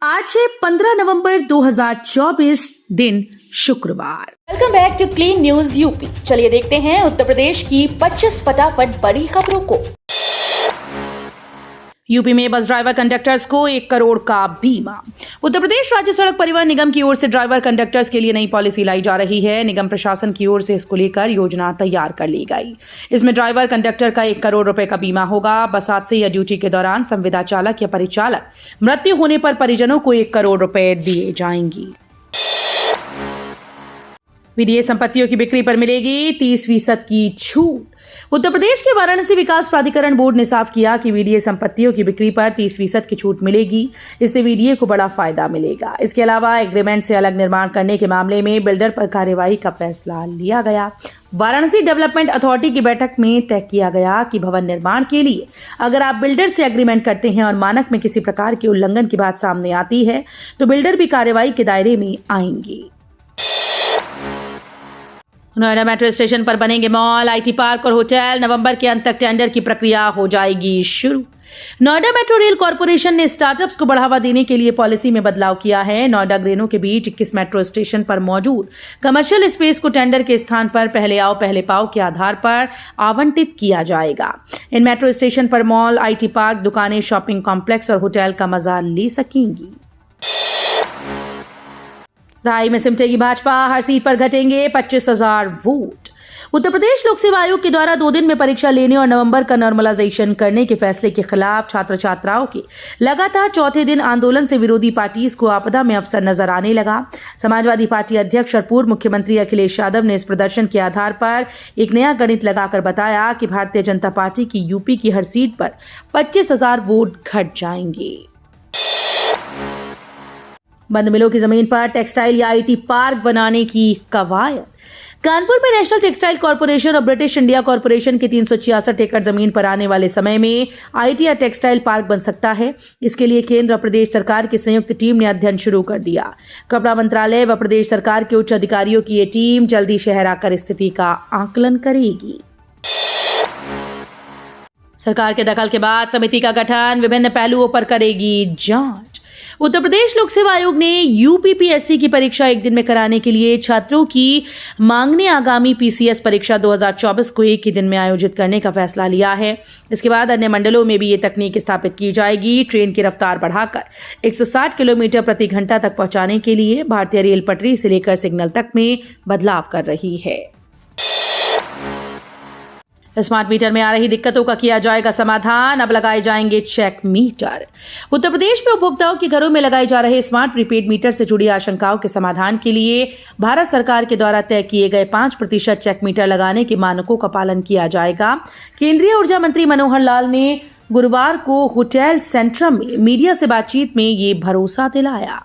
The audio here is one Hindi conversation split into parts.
आज है 15 नवंबर 2024 दिन शुक्रवार। Welcome back to clean news UP. चलिए देखते हैं उत्तर प्रदेश की 25 फटाफट बड़ी खबरों को। यूपी में बस ड्राइवर कंडक्टर्स को 1 करोड़ का बीमा। उत्तर प्रदेश राज्य सड़क परिवहन निगम की ओर से ड्राइवर कंडक्टर्स के लिए नई पॉलिसी लाई जा रही है। निगम प्रशासन की ओर से इसको लेकर योजना तैयार कर ली गई। इसमें ड्राइवर कंडक्टर का 1 करोड़ रुपए का बीमा होगा। बस हादसे या ड्यूटी के दौरान संविदा चालक या परिचालक मृत्यु होने पर परिजनों को 1 करोड़ रुपए दिए जाएंगे। विदेशी संपत्तियों की बिक्री पर मिलेगी 30% की छूट। उत्तर प्रदेश के वाराणसी विकास प्राधिकरण बोर्ड ने साफ किया कि वीडीए संपत्तियों की बिक्री पर 30% की छूट मिलेगी। इससे वीडीए को बड़ा फायदा मिलेगा। इसके अलावा एग्रीमेंट से अलग निर्माण करने के मामले में बिल्डर पर कार्यवाही का फैसला लिया गया। वाराणसी डेवलपमेंट अथॉरिटी की बैठक में तय किया गया कि भवन निर्माण के लिए अगर आप बिल्डर से एग्रीमेंट करते हैं और मानक में किसी प्रकार के उल्लंघन की बात सामने आती है तो बिल्डर भी कार्यवाही के दायरे में आएंगे। नोएडा मेट्रो स्टेशन पर बनेंगे मॉल, आईटी पार्क और होटल। नवंबर के अंत तक टेंडर की प्रक्रिया हो जाएगी शुरू। नोएडा मेट्रो रेल कॉर्पोरेशन ने स्टार्टअप्स को बढ़ावा देने के लिए पॉलिसी में बदलाव किया है। नोएडा ग्रेनो के बीच 21 मेट्रो स्टेशन पर मौजूद कमर्शियल स्पेस को टेंडर के स्थान पर पहले आओ पहले पाओ के आधार पर आवंटित किया जाएगा। इन मेट्रो स्टेशन पर मॉल, आईटी पार्क, दुकानें, शॉपिंग कॉम्प्लेक्स और होटल का मजा ले सकेंगी। राय में सिमटेगी भाजपा, हर सीट पर घटेंगे 25,000 वोट। उत्तर प्रदेश लोक सेवा आयोग के द्वारा 2 दिन में परीक्षा लेने और नवंबर का नॉर्मलाइजेशन करने के फैसले के खिलाफ छात्र छात्राओं के लगातार चौथे दिन आंदोलन से विरोधी पार्टीज को आपदा में अवसर नजर आने लगा। समाजवादी पार्टी अध्यक्ष और पूर्व मुख्यमंत्री अखिलेश यादव ने इस प्रदर्शन के आधार पर एक नया गणित लगाकर बताया कि भारतीय जनता पार्टी की यूपी की हर सीट पर 25,000 वोट घट जाएंगे। बंद मिलों की जमीन पर टेक्सटाइल या आईटी पार्क बनाने की कवायद। कानपुर में नेशनल टेक्सटाइल कॉर्पोरेशन और ब्रिटिश इंडिया कॉर्पोरेशन के 366 एकड़ जमीन पर आने वाले समय में आईटी या टेक्सटाइल पार्क बन सकता है। इसके लिए केंद्र और प्रदेश सरकार की संयुक्त टीम ने अध्ययन शुरू कर दिया। कपड़ा मंत्रालय व प्रदेश सरकार के उच्च अधिकारियों की ये टीम जल्दी शहर आकर स्थिति का आकलन करेगी। सरकार के दखल के बाद समिति का गठन, विभिन्न पहलुओं पर करेगी जांच। उत्तर प्रदेश लोक सेवा आयोग ने यूपीपीएससी की परीक्षा 1 दिन में कराने के लिए छात्रों की मांग ने आगामी पीसीएस परीक्षा 2024 को 1 ही दिन में आयोजित करने का फैसला लिया है। इसके बाद अन्य मंडलों में भी ये तकनीक स्थापित की जाएगी। ट्रेन की रफ्तार बढ़ाकर 160 किलोमीटर प्रति घंटा तक पहुंचाने के लिए भारतीय रेल पटरी से लेकर सिग्नल तक में बदलाव कर रही है। स्मार्ट मीटर में आ रही दिक्कतों का किया जाएगा समाधान, अब लगाए जाएंगे चेक मीटर। उत्तर प्रदेश में उपभोक्ताओं के घरों में लगाए जा रहे स्मार्ट प्रीपेड मीटर से जुड़ी आशंकाओं के समाधान के लिए भारत सरकार के द्वारा तय किए गए 5% चेक मीटर लगाने के मानकों का पालन किया जाएगा। केंद्रीय ऊर्जा मंत्री मनोहर लाल ने गुरुवार को होटल सेंट्रम में मीडिया से बातचीत में ये भरोसा दिलाया।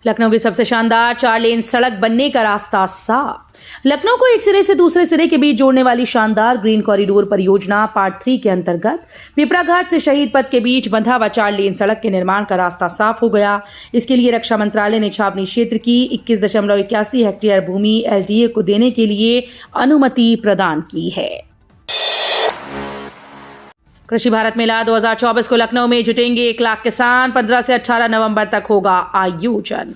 लखनऊ की सबसे शानदार 4 लेन सड़क बनने का रास्ता साफ। लखनऊ को एक सिरे से दूसरे सिरे के बीच जोड़ने वाली शानदार ग्रीन कॉरिडोर परियोजना पार्ट 3 के अंतर्गत पिपरा घाट से शहीद पथ के बीच बंधा हुआ 4 लेन सड़क के निर्माण का रास्ता साफ हो गया। इसके लिए रक्षा मंत्रालय ने छावनी क्षेत्र की 21.81 हेक्टेयर भूमि एलडीए को देने के लिए अनुमति प्रदान की है। कृषि भारत मेला 2024 को लखनऊ में जुटेंगे 1 लाख किसान। 15 से 18 नवंबर तक होगा आयोजन।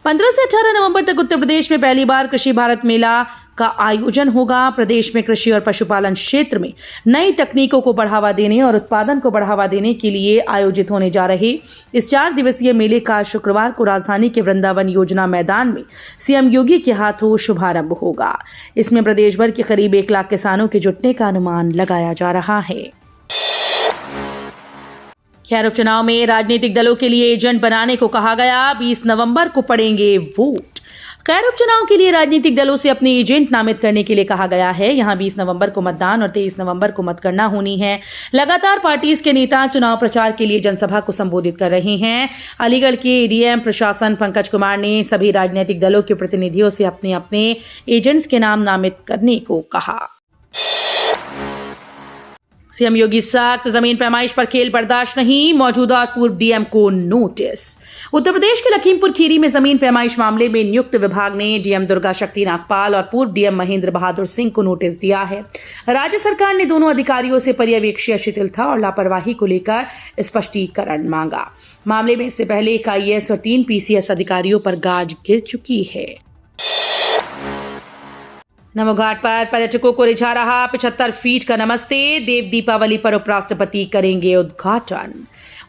15 से 18 नवंबर तक उत्तर प्रदेश में पहली बार कृषि भारत मेला का आयोजन होगा। प्रदेश में कृषि और पशुपालन क्षेत्र में नई तकनीकों को बढ़ावा देने और उत्पादन को बढ़ावा देने के लिए आयोजित होने जा रहे इस 4 दिवसीय मेले का शुक्रवार को राजधानी के वृंदावन योजना मैदान में सीएम योगी के हाथों शुभारंभ होगा। इसमें प्रदेश भर के करीब 1 लाख किसानों के जुटने का अनुमान लगाया जा रहा है। खैर, उपचुनाव में राजनीतिक दलों के लिए एजेंट बनाने को कहा गया। 20 नवंबर को पड़ेंगे वोट। खैर, उपचुनाव के लिए राजनीतिक दलों से अपने एजेंट नामित करने के लिए कहा गया है। यहां 20 नवंबर को मतदान और 23 नवंबर को मतगणना होनी है। लगातार पार्टीज के नेता चुनाव प्रचार के लिए जनसभा को संबोधित कर रहे हैं। अलीगढ़ के एडीएम प्रशासन पंकज कुमार ने सभी राजनीतिक दलों के प्रतिनिधियों से अपने अपने एजेंट्स के नाम नामित करने को कहा। सीएम योगी सख्त, जमीन पैमाइश पर खेल बर्दाश्त नहीं, मौजूदा और पूर्व डीएम को नोटिस। उत्तर प्रदेश के लखीमपुर खीरी में जमीन पैमाइश मामले में नियुक्त विभाग ने डीएम दुर्गा शक्ति नागपाल और पूर्व डीएम महेंद्र बहादुर सिंह को नोटिस दिया है। राज्य सरकार ने दोनों अधिकारियों से पर्यवेक्षीय शिथिलता और लापरवाही को लेकर स्पष्टीकरण मांगा। मामले में इससे पहले एक आईएएस और 3 पीसीएस अधिकारियों पर गाज गिर चुकी है। नमो घाट पर पर्यटकों को रिझा रहा 75 फीट का नमस्ते। देव दीपावली पर उपराष्ट्रपति करेंगे उद्घाटन।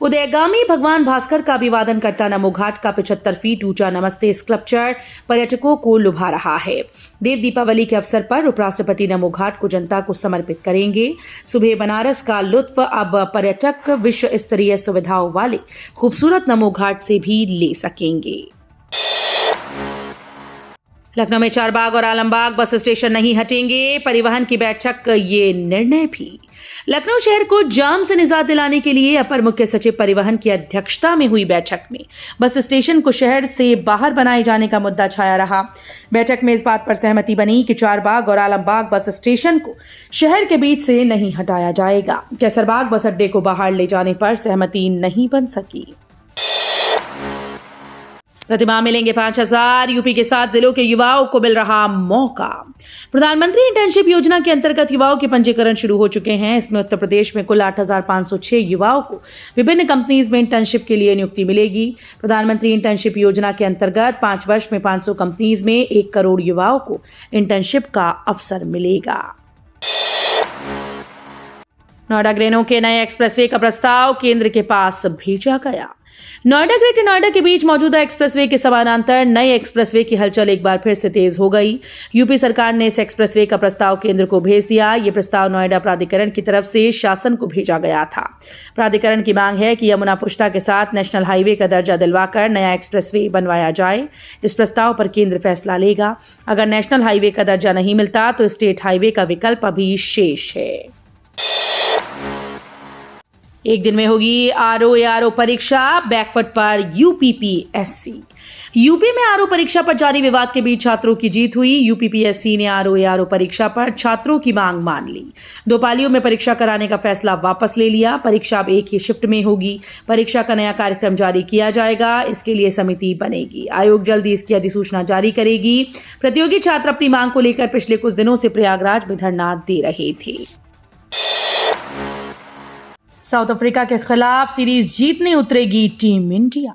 उदयगामी भगवान भास्कर का अभिवादन करता नमो घाट का 75 फीट ऊंचा नमस्ते स्कल्पचर पर्यटकों को लुभा रहा है। देव दीपावली के अवसर पर उपराष्ट्रपति नमो घाट को जनता को समर्पित करेंगे। सुबह बनारस का लुत्फ अब पर्यटक विश्व स्तरीय सुविधाओं वाले खूबसूरत नमो घाट से भी ले सकेंगे। लखनऊ में चारबाग और आलमबाग बस स्टेशन नहीं हटेंगे, परिवहन की बैठक ये निर्णय भी। लखनऊ शहर को जाम से निजात दिलाने के लिए अपर मुख्य सचिव परिवहन की अध्यक्षता में हुई बैठक में बस स्टेशन को शहर से बाहर बनाए जाने का मुद्दा छाया रहा। बैठक में इस बात पर सहमति बनी कि चारबाग और आलमबाग बस स्टेशन को शहर के बीच से नहीं हटाया जाएगा। कैसरबाग बस अड्डे को बाहर ले जाने पर सहमति नहीं बन सकी। प्रतिमाह मिलेंगे 5,000, यूपी के 7 जिलों के युवाओं को मिल रहा मौका। प्रधानमंत्री इंटर्नशिप योजना के अंतर्गत युवाओं के पंजीकरण शुरू हो चुके हैं। इसमें उत्तर प्रदेश में कुल 8,506 युवाओं को विभिन्न कंपनीज में इंटर्नशिप के लिए नियुक्ति मिलेगी। प्रधानमंत्री इंटर्नशिप योजना के अंतर्गत 5 वर्ष में 500 कंपनीज में 1 करोड़ युवाओं को इंटर्नशिप का अवसर मिलेगा। नोएडा ग्रेनो के नए एक्सप्रेसवे का प्रस्ताव केंद्र के पास भेजा गया। नोएडा ग्रेटर नोएडा के बीच मौजूदा एक्सप्रेसवे के समानांतर नए एक्सप्रेसवे की हलचल एक बार फिर से तेज हो गई। यूपी सरकार ने इस एक्सप्रेसवे का प्रस्ताव केंद्र को भेज दिया। ये प्रस्ताव नोएडा प्राधिकरण की तरफ से शासन को भेजा गया था। प्राधिकरण की मांग है कि यमुना पुष्टा के साथ नेशनल हाईवे का दर्जा दिलवाकर नया एक्सप्रेसवे बनवाया जाए। इस प्रस्ताव पर केंद्र फैसला लेगा। अगर नेशनल हाईवे का दर्जा नहीं मिलता तो स्टेट हाईवे का विकल्प अभी शेष है। एक दिन में होगी आरओ परीक्षा, बैकफुट पर यूपीपीएससी। यूपी में आरओ परीक्षा पर जारी विवाद के बीच छात्रों की जीत हुई। यूपीपीएससी ने आरओ परीक्षा पर छात्रों की मांग मान ली। 2 पालियों में परीक्षा कराने का फैसला वापस ले लिया। परीक्षा अब एक ही शिफ्ट में होगी। परीक्षा का नया कार्यक्रम जारी किया जाएगा। इसके लिए समिति बनेगी। आयोग जल्दी इसकी अधिसूचना जारी करेगी। प्रतियोगी छात्र अपनी मांग को लेकर पिछले कुछ दिनों से प्रयागराज में धरना दे रहे थे। साउथ अफ्रीका के खिलाफ सीरीज जीतने उतरेगी टीम इंडिया।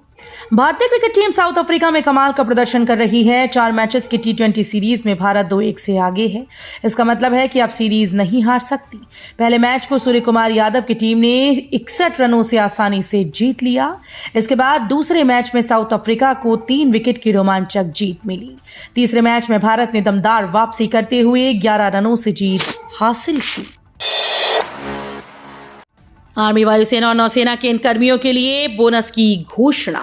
भारतीय क्रिकेट टीम साउथ अफ्रीका में कमाल का प्रदर्शन कर रही है। 4 मैचेस की T20 सीरीज में भारत 2-1 से आगे है। इसका मतलब है कि अब सीरीज नहीं हार सकती। पहले मैच को सूर्य कुमार यादव की टीम ने 61 रनों से आसानी से जीत लिया। इसके बाद दूसरे मैच में साउथ अफ्रीका को 3 विकेट की रोमांचक जीत मिली। तीसरे मैच में भारत ने दमदार वापसी करते हुए 11 रनों से जीत हासिल की। आर्मी, वायुसेना और नौसेना के इन कर्मियों के लिए बोनस की घोषणा।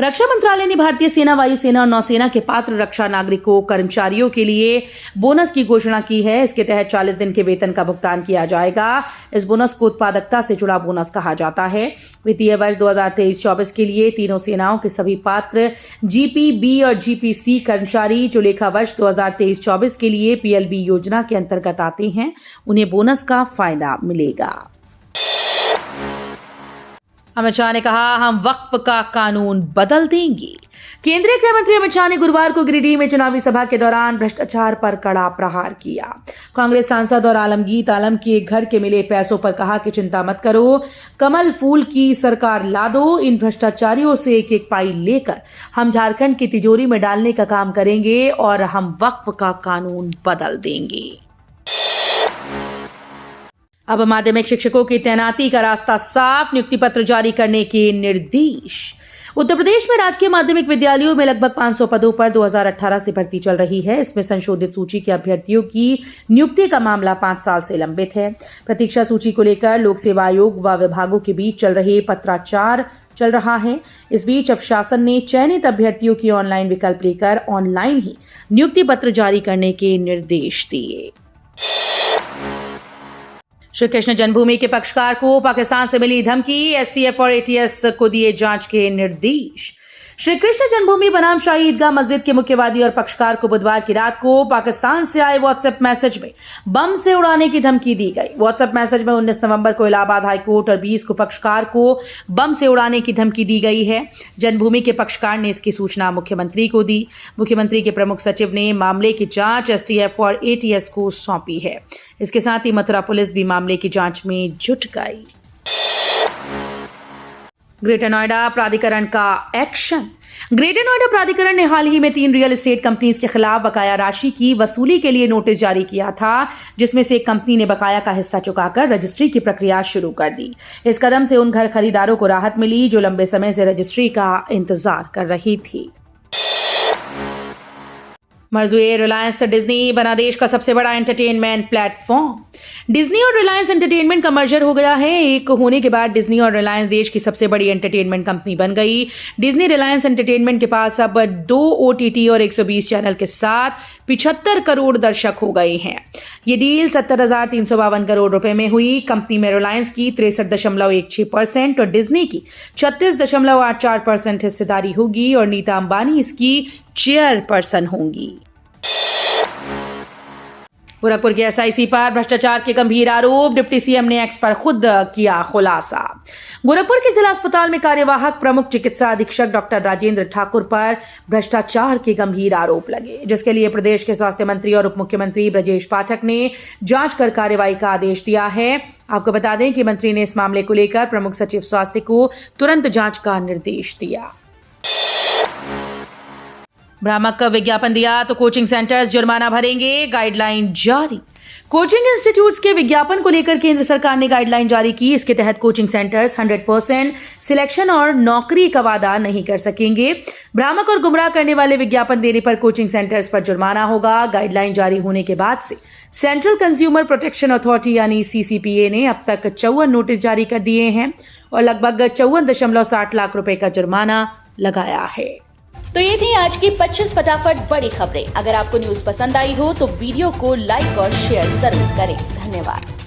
रक्षा मंत्रालय ने भारतीय सेना, वायुसेना और नौसेना के पात्र रक्षा नागरिकों कर्मचारियों के लिए बोनस की घोषणा की है। इसके तहत 40 दिन के वेतन का भुगतान किया जाएगा। इस बोनस को उत्पादकता से जुड़ा बोनस कहा जाता है। वित्तीय वर्ष 2023-24 के लिए तीनों सेनाओं के सभी पात्र जीपी-बी और जीपी-सी कर्मचारी जो लेखा वर्ष 2023-24 के लिए पीएलबी योजना के अंतर्गत आते हैं, उन्हें बोनस का फायदा मिलेगा। अमित शाह ने कहा, हम वक्फ का कानून बदल देंगे। केंद्रीय गृह मंत्री अमित शाह ने गुरुवार को गिरिडीह में चुनावी सभा के दौरान भ्रष्टाचार पर कड़ा प्रहार किया। कांग्रेस सांसद और आलमगीर आलम के घर के मिले पैसों पर कहा कि चिंता मत करो, कमल फूल की सरकार ला दो। इन भ्रष्टाचारियों से एक एक पाई लेकर हम झारखंड की तिजोरी में डालने का काम करेंगे और हम वक्फ का कानून बदल देंगे। अब माध्यमिक शिक्षकों की तैनाती का रास्ता साफ, नियुक्ति पत्र जारी करने के निर्देश। उत्तर प्रदेश में राजकीय माध्यमिक विद्यालयों में लगभग 500 पदों पर 2018 से भर्ती चल रही है। इसमें संशोधित सूची के अभ्यर्थियों की नियुक्ति का मामला 5 साल से लंबित है। प्रतीक्षा सूची को लेकर लोक सेवा आयोग व विभागों के बीच चल रहे पत्राचार चल रहा है। इस बीच अब शासन ने चयनित अभ्यर्थियों की ऑनलाइन विकल्प लेकर ऑनलाइन ही नियुक्ति पत्र जारी करने के निर्देश दिए। श्री कृष्ण जन्मभूमि के पक्षकार को पाकिस्तान से मिली धमकी, एसटीएफ और एटीएस को दिए जांच के निर्देश। श्री कृष्ण जन्मभूमि बनाम शाही ईदगाह मस्जिद के मुख्यवादी और पक्षकार को बुधवार की रात को पाकिस्तान से आए व्हाट्सएप मैसेज में बम से उड़ाने की धमकी दी गई। व्हाट्सएप मैसेज में 19 नवंबर को इलाहाबाद हाईकोर्ट और 20 को पक्षकार को बम से उड़ाने की धमकी दी गई है। जन्मभूमि के पक्षकार ने इसकी सूचना मुख्यमंत्री को दी। मुख्यमंत्री के प्रमुख सचिव ने मामले की जांच एसटीएफ और एटीएस को सौंपी है। इसके साथ ही मथुरा पुलिस भी मामले की जांच में जुट गई। ग्रेटर नोएडा प्राधिकरण का एक्शन। ग्रेटर नोएडा प्राधिकरण ने हाल ही में 3 रियल एस्टेट कंपनीज के खिलाफ बकाया राशि की वसूली के लिए नोटिस जारी किया था, जिसमें से एक कंपनी ने बकाया का हिस्सा चुकाकर रजिस्ट्री की प्रक्रिया शुरू कर दी। इस कदम से उन घर खरीदारों को राहत मिली जो लंबे समय से रजिस्ट्री का इंतजार कर रही थी। मर्जुए रिलायंस डिज्नी बना देश का सबसे बड़ा एंटरटेनमेंट प्लेटफॉर्म। डिज्नी और रिलायंस एंटरटेनमेंट का मर्जर हो गया है। एक होने के बाद डिज्नी और रिलायंस देश की सबसे बड़ी एंटरटेनमेंट कंपनी बन गई। डिज्नी रिलायंस एंटरटेनमेंट के पास अब 2 OTT और 120 चैनल के साथ 75 करोड़ दर्शक हो गए हैं। ये डील 70,352 करोड़ रुपए में हुई। कंपनी में रिलायंस की 63.16% और डिज्नी की 36.84% हिस्सेदारी होगी और नीता अंबानी इसकी चेयरपर्सन होंगी। गोरखपुर के SIC पर भ्रष्टाचार के गंभीर आरोप। डिप्टी सीएम ने एक्स पर खुद किया खुलासा। गोरखपुर के जिला अस्पताल में कार्यवाहक प्रमुख चिकित्सा अधीक्षक डॉक्टर राजेंद्र ठाकुर पर भ्रष्टाचार के गंभीर आरोप लगे, जिसके लिए प्रदेश के स्वास्थ्य मंत्री और उप मुख्यमंत्री ब्रजेश पाठक ने जांच कर कार्रवाई का आदेश दिया है। आपको बता दें कि मंत्री ने इस मामले को लेकर प्रमुख सचिव स्वास्थ्य को तुरंत जांच का निर्देश दिया। भ्रामक विज्ञापन दिया तो कोचिंग सेंटर्स जुर्माना भरेंगे, गाइडलाइन जारी। कोचिंग इंस्टीट्यूट्स के विज्ञापन को लेकर केंद्र सरकार ने गाइडलाइन जारी की। इसके तहत कोचिंग सेंटर्स 100% सिलेक्शन और नौकरी का वादा नहीं कर सकेंगे। भ्रामक और गुमराह करने वाले विज्ञापन देने पर कोचिंग सेंटर्स पर जुर्माना होगा। गाइडलाइन जारी होने के बाद से सेंट्रल कंज्यूमर प्रोटेक्शन अथॉरिटी यानी CCPA ने अब तक 54 नोटिस जारी कर दिए हैं और लगभग 54.60 लाख रुपए का जुर्माना लगाया है। तो ये थी आज की 25 फटाफट बड़ी खबरें। अगर आपको न्यूज पसंद आई हो तो वीडियो को लाइक और शेयर जरूर करें। धन्यवाद।